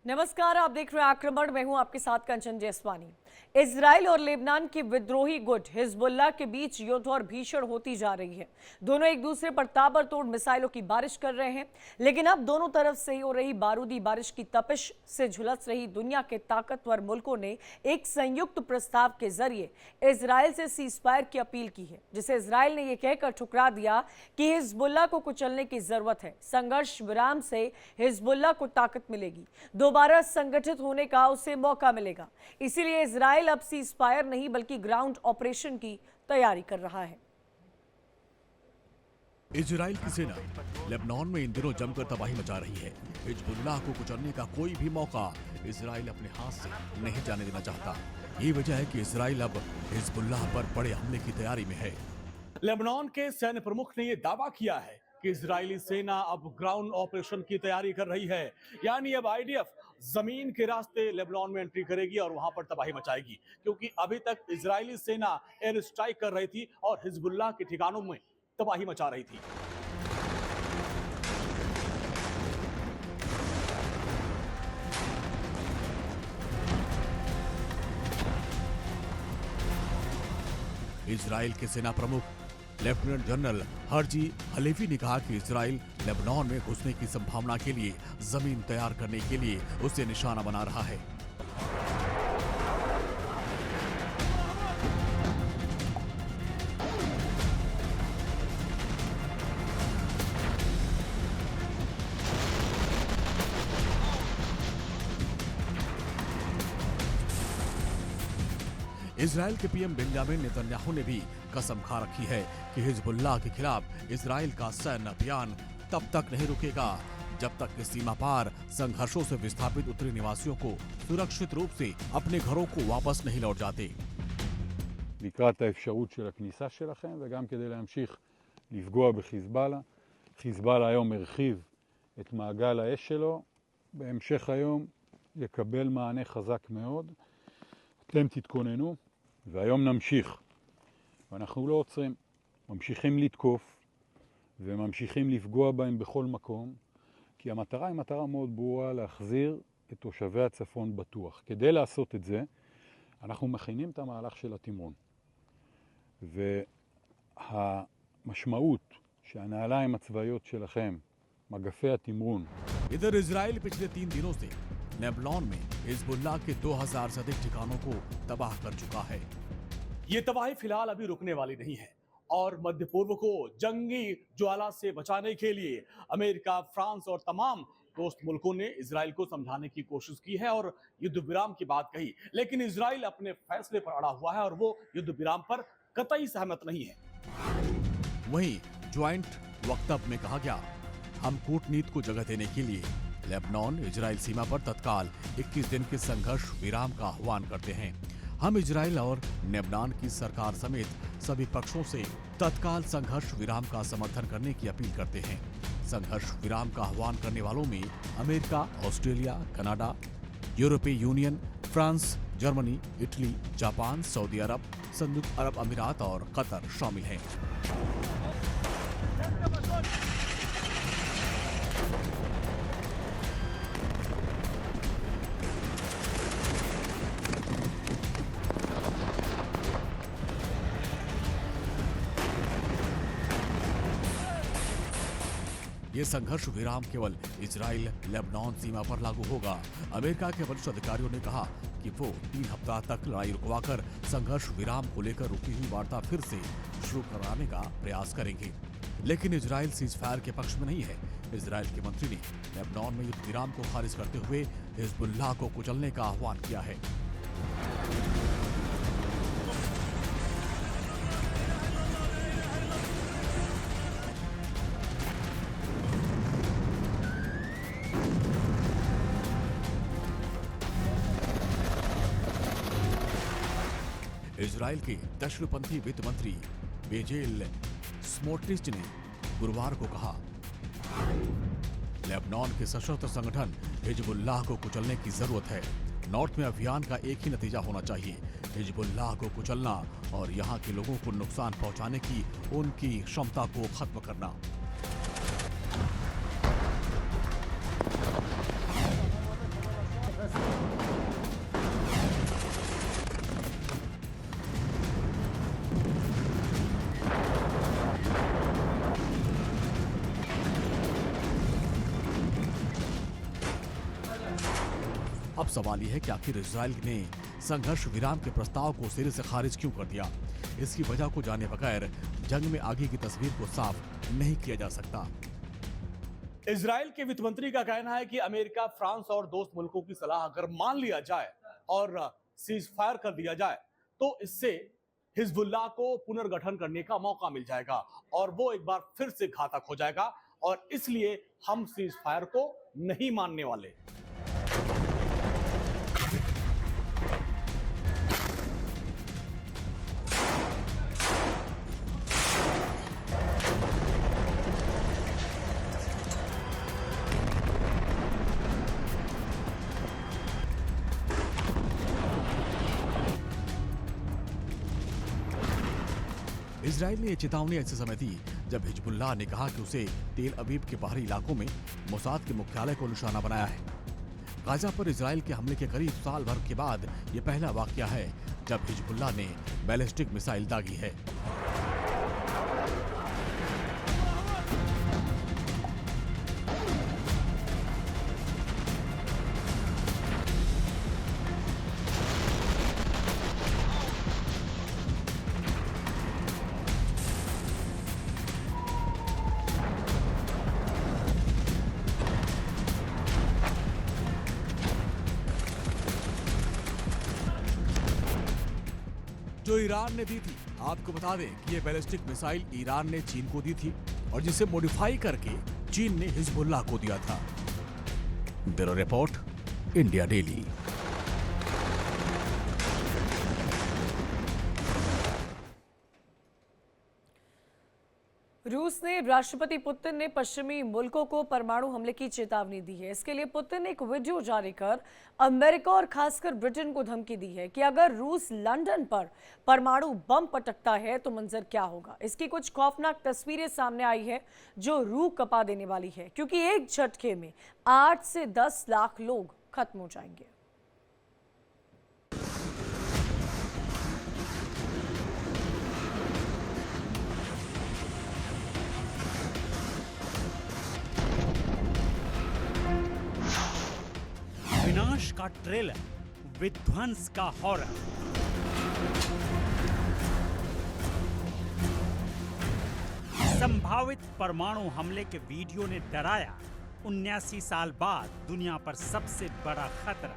नमस्कार, आप देख रहे हैं आक्रमण। मैं हूं आपके साथ कंचन जैसवानी। इजराइल और लेबनान की विद्रोही गुट हिजबुल्लाह के बीच युद्ध और भीषण होती जा रही है। दोनों एक दूसरे पर ताबड़तोड़ मिसाइलों की बारिश कर रहे हैं, लेकिन अब दोनों तरफ से हो रही बारूदी बारिश की तपिश से झुलस रही दुनिया के ताकतवर मुल्कों ने एक संयुक्त प्रस्ताव के जरिए इजराइल से सीजफायर की अपील की है, जिसे इजराइल ने यह कहकर ठुकरा दिया कि हिजबुल्लाह को कुचलने की जरूरत है। संघर्ष विराम से हिजबुल्लाह को ताकत मिलेगी, दोबारा संगठित होने का उसे मौका मिलेगा। इसीलिए इजराइल अब सीजफायर नहीं बल्कि ग्राउंड ऑपरेशन की तैयारी कर रहा है। इजराइल की सेना लेबनान में इन दिनों जमकर तबाही मचा रही है। हिजबुल्लाह को कुचलने का कोई भी मौका इजराइल अपने हाथ से नहीं जाने देना चाहता। ये वजह है कि इजराइल अब हिजबुल्लाह पर बड़े हमले की तैयारी में है। लेबनान के सैन्य प्रमुख ने यह दावा किया है कि इजरायली सेना अब ग्राउंड ऑपरेशन की तैयारी कर रही है, यानी अब आईडीएफ जमीन के रास्ते लेबनान में एंट्री करेगी और वहां पर तबाही मचाएगी, क्योंकि अभी तक इजरायली सेना एयर स्ट्राइक कर रही थी और हिजबुल्लाह के ठिकानों में तबाही मचा रही थी। इजराइल के सेना प्रमुख लेफ्टिनेंट जनरल हर्जी हलेफी ने कहा कि इजराइल लेबनान में घुसने की संभावना के लिए जमीन तैयार करने के लिए उसे निशाना बना रहा है। इजराइल के पीएम बेंजामिन नेतन्याहू ने भी कसम खा रखी है कि हिजबुल्लाह के खिलाफ इजराइल का सैन्य अभियान तब तक नहीं रुकेगा जब तक कि सीमा पार संघर्षों से विस्थापित उत्तरी निवासियों को सुरक्षित रूप से अपने घरों को वापस नहीं लौट जाते। לקראת האפשרות של הכניסה שלכם וגם כדי להמשיך לפגוע בחיזבאללה. חיזבאללה היום הרחיב את מעגל האש שלו, בהמשך היום יקבל מענה חזק מאוד. אתם תתכוננו והיום נמשיך. ואנחנו לא עוצרים, ממשיכים לתקוף וממשיכים לפגוע בהם בכל מקום, כי המטרה היא מטרה מאוד ברורה, להחזיר את תושבי הצפון בטוח. כדי לעשות את זה, אנחנו מכינים את המהלך של התמרון. והמשמעות שהנעליים הצבאיות שלכם, מגפי התמרון, इधर इजराइल पिछले 3 दिनों से लेबनान में हिजबुल्लाह के 2000 से अधिक ठिकानों को तबाह कर चुका है। ये तबाही फिलहाल अभी रुकने वाली नहीं है और मध्य पूर्व को जंगी ज्वाला से बचाने के लिए अमेरिका, फ्रांस और तमाम दोस्त मुल्कों ने इजराइल को समझाने की कोशिश की है और युद्ध विराम की बात कही, लेकिन इजराइल अपने फैसले पर अड़ा हुआ है और वो युद्ध विराम पर कतई सहमत नहीं है। वहीं ज्वाइंट वक्तव्य में कहा गया, हम कूटनीति को जगह देने के लिए लेबनान इजराइल सीमा पर तत्काल 21 दिन के संघर्ष विराम का आह्वान करते हैं। हम इजराइल और लेबनान की सरकार समेत सभी पक्षों से तत्काल संघर्ष विराम का समर्थन करने की अपील करते हैं। संघर्ष विराम का आह्वान करने वालों में अमेरिका, ऑस्ट्रेलिया, कनाडा, यूरोपीय union, France, Germany, Italy, Japan, Saudi Arab, संयुक्त अरब अमीरात और कतर शामिल हैं। ये संघर्ष विराम केवल इजराइल लेबनान सीमा पर लागू होगा। अमेरिका के वरिष्ठ अधिकारियों ने कहा कि वो 3 हफ्ता तक लड़ाई रुकवाकर संघर्ष विराम को लेकर रुकी हुई वार्ता फिर से शुरू कराने का प्रयास करेंगे, लेकिन इजराइल सीजफायर के पक्ष में नहीं है। इजराइल के मंत्री ने लेबनान में युद्ध विराम को खारिज करते हुए हिजबुल्लाह को कुचलने का आह्वान किया है। इजराइल के दक्षिणपंथी वित्त मंत्री बेजेल स्मोट्रिच ने गुरुवार को कहा, लेबनान के सशस्त्र संगठन हिजबुल्लाह को कुचलने की जरूरत है। नॉर्थ में अभियान का एक ही नतीजा होना चाहिए, हिजबुल्लाह को कुचलना और यहाँ के लोगों को नुकसान पहुंचाने की उनकी क्षमता को खत्म करना। अब सवाल यह है कि आखिर इजराइल ने संघर्ष विराम के प्रस्ताव को सिरे से खारिज क्यों कर दिया। इसकी वजह को जाने बगैर जंग में आगे की तस्वीर को साफ नहीं किया जा सकता। इजराइल के वित्त मंत्री का कहना है कि अमेरिका, फ्रांस और दोस्त मुल्कों की सलाह अगर मान लिया जाए और सीज फायर कर दिया जाए तो इससे हिजबुल्लाह को पुनर्गठन करने का मौका मिल जाएगा और वो एक बार फिर से घातक हो जाएगा, और इसलिए हम सीज फायर को नहीं मानने वाले। इजराइल ने यह चेतावनी ऐसे समय दी जब हिजबुल्लाह ने कहा कि उसे तेल अवीव के बाहरी इलाकों में मोसाद के मुख्यालय को निशाना बनाया है। गाजा पर इजराइल के हमले के करीब साल भर के बाद यह पहला वाकया है जब हिजबुल्लाह ने बैलिस्टिक मिसाइल दागी है। जो ईरान ने दी थी। आपको बता दें कि ये बैलिस्टिक मिसाइल ईरान ने चीन को दी थी और जिसे मॉडिफाई करके चीन ने हिजबुल्लाह को दिया था। Bureau report, India daily. रूस ने राष्ट्रपति पुतिन ने पश्चिमी मुल्कों को परमाणु हमले की चेतावनी दी है। इसके लिए पुतिन ने एक वीडियो जारी कर अमेरिका और खासकर ब्रिटेन को धमकी दी है कि अगर रूस लंदन पर परमाणु बम पटकता है तो मंजर क्या होगा। इसकी कुछ खौफनाक तस्वीरें सामने आई है जो रूह कपा देने वाली है, क्योंकि एक झटके में 8 से 10 लाख लोग खत्म हो जाएंगे। विनाश का ट्रेलर, विध्वंस का हॉरर। संभावित परमाणु हमले के वीडियो ने डराया 79 साल बाद दुनिया पर सबसे बड़ा खतरा।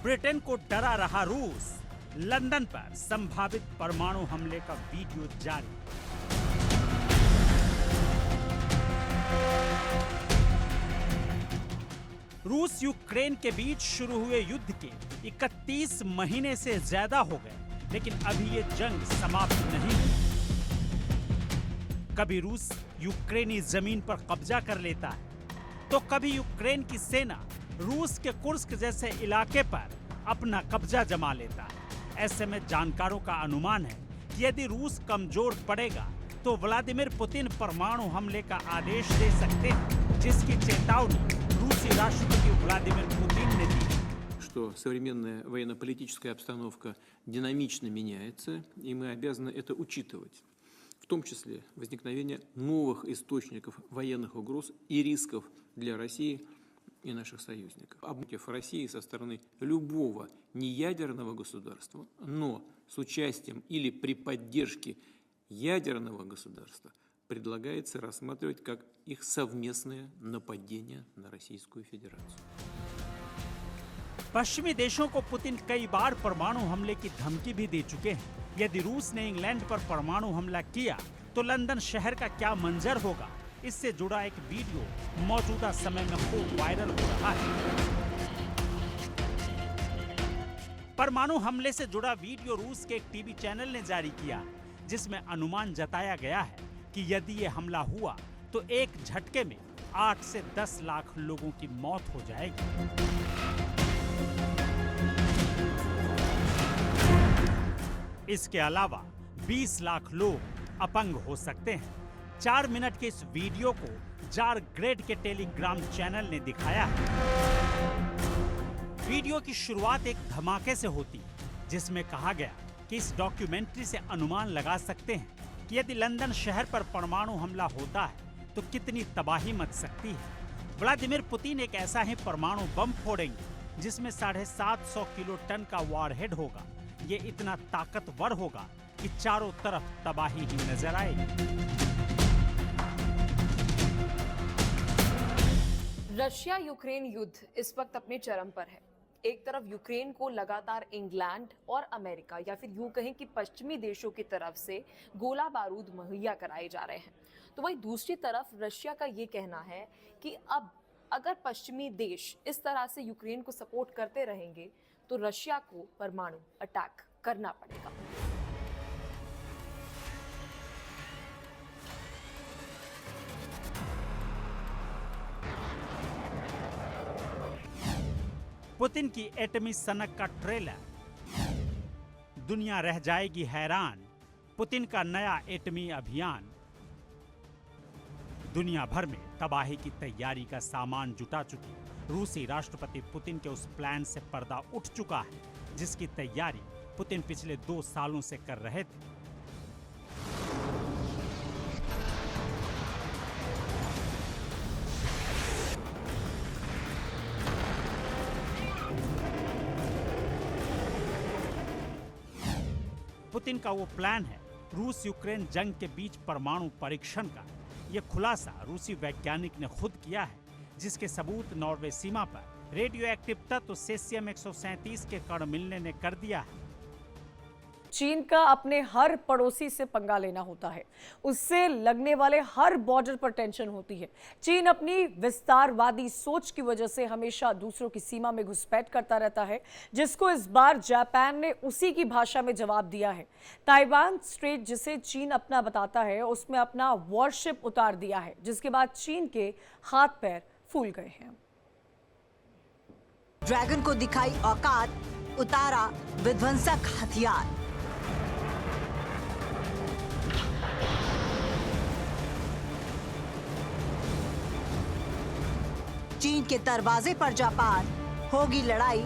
ब्रिटेन को डरा रहा रूस, लंदन पर संभावित परमाणु हमले का वीडियो जारी। रूस यूक्रेन के बीच शुरू हुए युद्ध के 31 महीने से ज्यादा हो गए, लेकिन अभी ये जंग समाप्त नहीं हुई। कभी रूस यूक्रेनी जमीन पर कब्जा कर लेता है, तो कभी यूक्रेन की सेना रूस के कुर्स्क जैसे इलाके पर अपना कब्जा जमा लेता है। ऐसे में जानकारों का अनुमान है कि यदि रूस कमजोर पड़ेगा तो व्लादिमीर पुतिन परमाणु हमले का आदेश दे सकते हैं, जिसकी चेतावनी रूसी राष्ट्रपति व्लादिमीर पुतिन ने दी। Что современная военно-политическая обстановка динамично меняется, и мы обязаны это учитывать, в том числе возникновение новых источников военных угроз и рисков для России и наших союзников. Против России со стороны любого неядерного государства, но с участием или при поддержке ядерного государства предлагается рассматривать как их совместное нападение на Российскую Федерацию. पश्चिमी देशों को पुतिन कई बार परमाणु हमले की धमकी भी दे चुके हैं। यदि रूस ने इंग्लैंड पर परमाणु हमला किया तो लंदन शहर का क्या मंजर होगा, इससे जुड़ा एक वीडियो मौजूदा समय में खूब वायरल हो रहा है। परमाणु हमले से जुड़ा वीडियो रूस के एक टीवी चैनल ने जारी किया, जिसमें अनुमान जताया गया है कि यदि ये हमला हुआ तो एक झटके में 8 से 10 लाख लोगों की मौत हो जाएगी। इसके अलावा 20 लाख लोग अपंग हो सकते हैं। 4 मिनट के इस वीडियो को जार ग्रेड के टेलीग्राम चैनल ने दिखाया है। वीडियो की शुरुआत एक धमाके से होती, जिसमें कहा गया कि इस डॉक्यूमेंट्री से अनुमान लगा सकते हैं कि यदि लंदन शहर पर परमाणु हमला होता है तो कितनी तबाही मच सकती है। व्लादिमीर पुतिन एक ऐसा ही परमाणु बम फोड़ेंगे जिसमें 750 किलो टन का वॉरहेड होगा। ये इतना ताकतवर होगा कि चारों तरफ तबाही ही नजर आएगी। रशिया यूक्रेन युद्ध इस वक्त अपने चरम पर है। एक तरफ यूक्रेन को लगातार इंग्लैंड और अमेरिका या फिर यूं कहें कि पश्चिमी देशों की तरफ से गोला बारूद मुहैया कराए जा रहे हैं, तो वहीं दूसरी तरफ रशिया का ये कहना है कि अब अगर पश्चिमी देश इस तरह से यूक्रेन को सपोर्ट करते रहेंगे तो रशिया को परमाणु अटैक करना पड़ेगा। पुतिन की एटमी सनक का ट्रेलर, दुनिया रह जाएगी हैरान। पुतिन का नया एटमी अभियान। दुनिया भर में तबाही की तैयारी का सामान जुटा चुकी रूसी राष्ट्रपति पुतिन के उस प्लान से पर्दा उठ चुका है जिसकी तैयारी पुतिन पिछले 2 सालों से कर रहे थे। पुतिन का वो प्लान है रूस यूक्रेन जंग के बीच परमाणु परीक्षण का। ये खुलासा रूसी वैज्ञानिक ने खुद किया है, जिसके सबूत नॉर्वे सीमा पर रेडियो एक्टिव तत्व सेसियम 137 के कण मिलने ने कर दिया है। चीन का अपने हर पड़ोसी से पंगा लेना होता है, उससे लगने वाले हर बॉर्डर पर टेंशन होती है। चीन अपनी विस्तारवादी सोच की वजह से हमेशा दूसरों की सीमा में घुसपैठ करता रहता है, जिसको इस बार जापान ने उसी की भाषा में जवाब दिया है। ताइवान स्ट्रेट, जिसे चीन अपना बताता है, उसमें अपना वॉरशिप उतार दिया है, जिसके बाद चीन के हाथ पैर फूल गए हैं। ड्रैगन को दिखाई औकात, उतारा विध्वंसक हथियार। चीन के दरवाजे पर जापान, होगी लड़ाई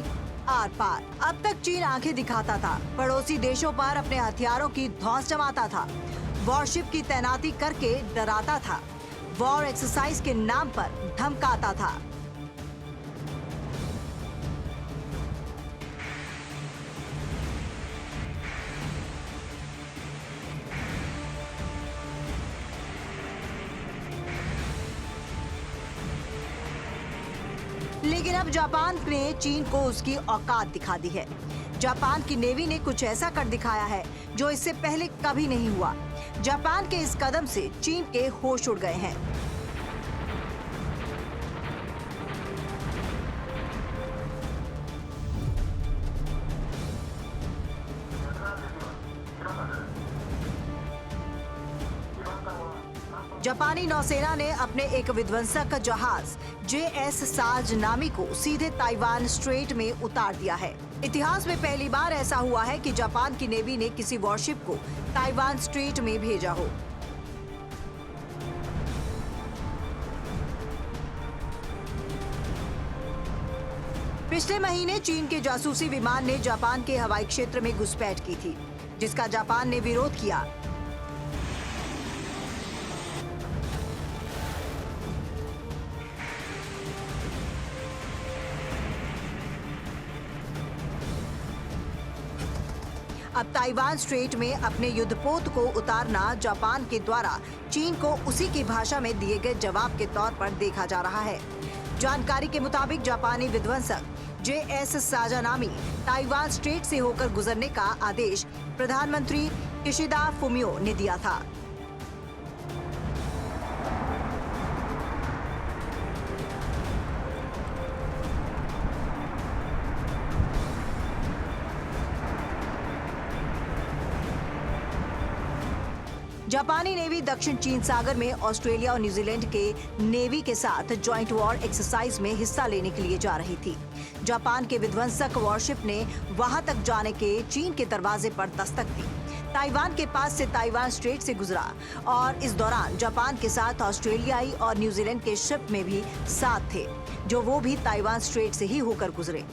आर पार। अब तक चीन आंखें दिखाता था, पड़ोसी देशों पर अपने हथियारों की धौंस जमाता था, वॉरशिप की तैनाती करके डराता था, वॉर एक्सरसाइज के नाम पर धमकाता था। लेकिन अब जापान ने चीन को उसकी औकात दिखा दी है। जापान की नेवी ने कुछ ऐसा कर दिखाया है जो इससे पहले कभी नहीं हुआ। जापान के इस कदम से चीन के होश उड़ गए हैं। जापानी नौसेना ने अपने एक विध्वंसक जहाज JS साजनामी को सीधे ताइवान स्ट्रेट में उतार दिया है। इतिहास में पहली बार ऐसा हुआ है कि जापान की नेवी ने किसी वॉरशिप को ताइवान स्ट्रेट में भेजा हो। पिछले महीने चीन के जासूसी विमान ने जापान के हवाई क्षेत्र में घुसपैठ की थी, जिसका जापान ने विरोध किया। अब ताइवान स्ट्रेट में अपने युद्धपोत को उतारना जापान के द्वारा चीन को उसी की भाषा में दिए गए जवाब के तौर पर देखा जा रहा है। जानकारी के मुताबिक जापानी विध्वंसक JS साजानामी ताइवान स्ट्रेट से होकर गुजरने का आदेश प्रधानमंत्री किशिदा फुमियो ने दिया था। जापानी नेवी दक्षिण चीन सागर में ऑस्ट्रेलिया और न्यूजीलैंड के नेवी के साथ ज्वाइंट वॉर एक्सरसाइज में हिस्सा लेने के लिए जा रही थी। जापान के विध्वंसक वॉरशिप ने वहां तक जाने के चीन के दरवाजे पर दस्तक दी। ताइवान के पास से ताइवान स्ट्रेट से गुजरा और इस दौरान जापान के साथ ऑस्ट्रेलियाई और न्यूजीलैंड के शिप में भी साथ थे, जो वो भी ताइवान स्ट्रेट से ही होकर गुजरे।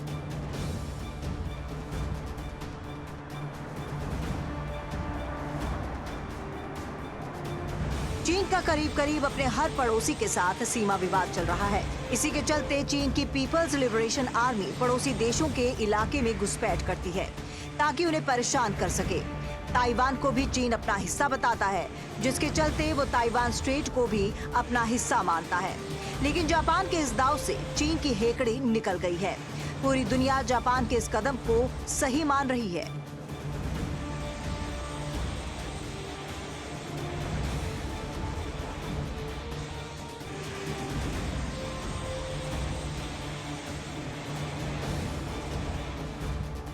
चीन का करीब करीब अपने हर पड़ोसी के साथ सीमा विवाद चल रहा है। इसी के चलते चीन की पीपल्स लिबरेशन आर्मी पड़ोसी देशों के इलाके में घुसपैठ करती है ताकि उन्हें परेशान कर सके। ताइवान को भी चीन अपना हिस्सा बताता है, जिसके चलते वो ताइवान स्ट्रेट को भी अपना हिस्सा मानता है। लेकिन जापान के इस दाव से चीन की हेकड़ी निकल गई है। पूरी दुनिया जापान के इस कदम को सही मान रही है।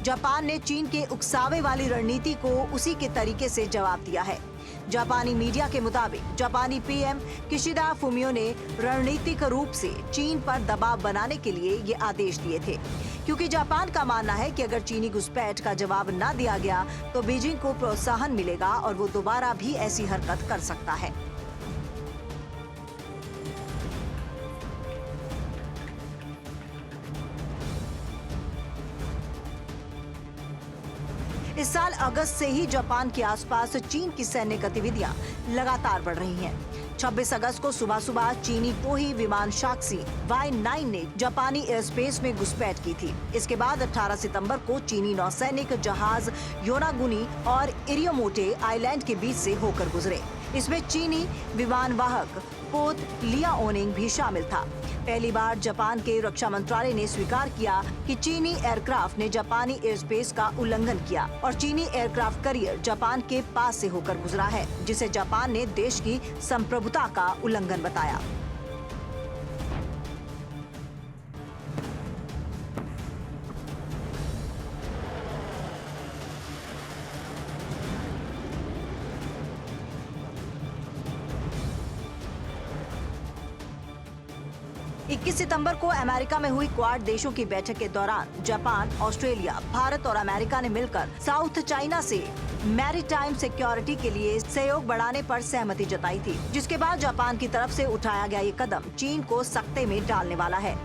जापान ने चीन के उकसावे वाली रणनीति को उसी के तरीके से जवाब दिया है। जापानी मीडिया के मुताबिक जापानी पीएम किशिदा फुमियो ने रणनीतिक रूप से चीन पर दबाव बनाने के लिए ये आदेश दिए थे, क्योंकि जापान का मानना है कि अगर चीनी घुसपैठ का जवाब न दिया गया तो बीजिंग को प्रोत्साहन मिलेगा और वो दोबारा भी ऐसी हरकत कर सकता है। इस साल अगस्त से ही जापान के आसपास चीन की सैन्य गतिविधियां लगातार बढ़ रही हैं। 26 अगस्त को सुबह सुबह चीनी टोही विमान शाक्सी Y9 ने जापानी एयर स्पेस में घुसपैठ की थी। इसके बाद 18 सितंबर को चीनी नौसैनिक जहाज योनागुनी और इरियोमोटे आइलैंड के बीच से होकर गुजरे। इसमें चीनी विमान वाहक पोत लियाओनिंग भी शामिल था। पहली बार जापान के रक्षा मंत्रालय ने स्वीकार किया कि चीनी एयरक्राफ्ट ने जापानी एयर स्पेस का उल्लंघन किया और चीनी एयरक्राफ्ट कैरियर जापान के पास से होकर गुजरा है, जिसे जापान ने देश की संप्रभुता का उल्लंघन बताया। इक्कीस सितंबर को अमेरिका में हुई क्वाड देशों की बैठक के दौरान जापान, ऑस्ट्रेलिया, भारत और अमेरिका ने मिलकर साउथ चाइना से मैरीटाइम सिक्योरिटी के लिए सहयोग बढ़ाने पर सहमति जताई थी, जिसके बाद जापान की तरफ से उठाया गया ये कदम चीन को सकते में डालने वाला है।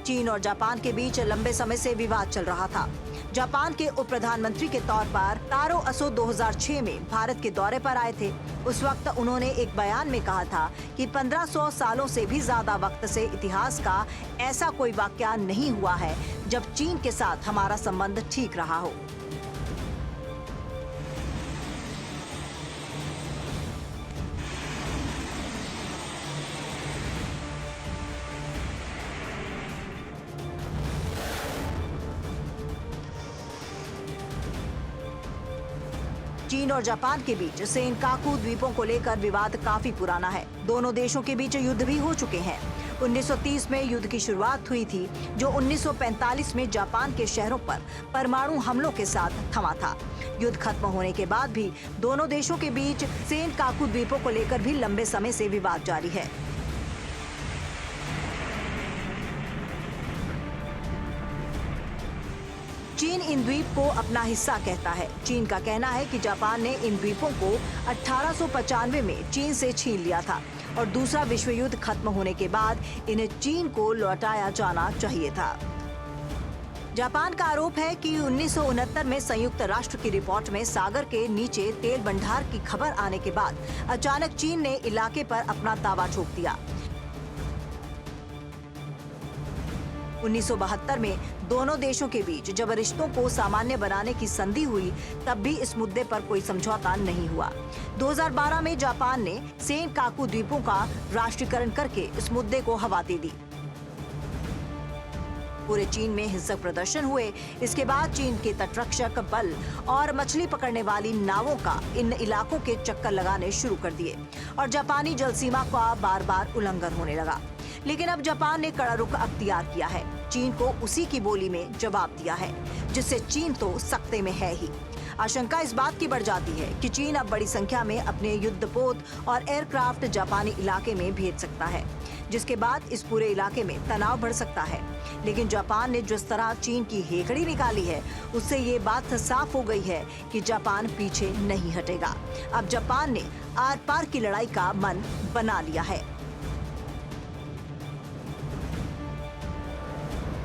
चीन और जापान के बीच लंबे समय से विवाद चल रहा था। जापान के उप प्रधानमंत्री के तौर पर तारो असो 2006 में भारत के दौरे पर आए थे। उस वक्त उन्होंने एक बयान में कहा था कि 1500 सालों से भी ज्यादा वक्त से इतिहास का ऐसा कोई वाकया नहीं हुआ है जब चीन के साथ हमारा संबंध ठीक रहा हो। चीन और जापान के बीच सेनकाकू द्वीपों को लेकर विवाद काफी पुराना है। दोनों देशों के बीच युद्ध भी हो चुके हैं। 1930 में युद्ध की शुरुआत हुई थी, जो 1945 में जापान के शहरों पर परमाणु हमलों के साथ थमा था। युद्ध खत्म होने के बाद भी दोनों देशों के बीच सेनकाकू द्वीपों को लेकर भी लंबे समय से विवाद जारी है। चीन इन द्वीप को अपना हिस्सा कहता है। चीन का कहना है कि जापान ने इन द्वीपों को 1895 में चीन से छीन लिया था और दूसरा विश्व युद्ध खत्म होने के बाद इन्हें चीन को लौटाया जाना चाहिए था। जापान का आरोप है कि 1969 में संयुक्त राष्ट्र की रिपोर्ट में सागर के नीचे तेल भंडार की खबर आने के बाद अचानक चीन ने इलाके पर अपना दावा ठोक दिया। 1972 में दोनों देशों के बीच जब रिश्तों को सामान्य बनाने की संधि हुई, तब भी इस मुद्दे पर कोई समझौता नहीं हुआ। 2012 में जापान ने सेनकाकू द्वीपों का राष्ट्रीयकरण करके इस मुद्दे को हवा दे दी। पूरे चीन में हिंसक प्रदर्शन हुए। इसके बाद चीन के तटरक्षक बल और मछली पकड़ने वाली नावों का इन इलाकों के चक्कर लगाने शुरू कर दिए और जापानी जल सीमा का बार बार उल्लंघन होने लगा। लेकिन अब जापान ने कड़ा रुख अख्तियार किया है। चीन को उसी की बोली में जवाब दिया है, जिससे चीन तो सकते में है ही। आशंका इस बात की बढ़ जाती है कि चीन अब बड़ी संख्या में अपने युद्धपोत और एयरक्राफ्ट जापानी इलाके में भेज सकता है, जिसके बाद इस पूरे इलाके में तनाव बढ़ सकता है। लेकिन जापान ने जिस तरह चीन की हेकड़ी निकाली है, उससे ये बात साफ हो गई है कि जापान पीछे नहीं हटेगा। अब जापान ने आर पार की लड़ाई का मन बना लिया है।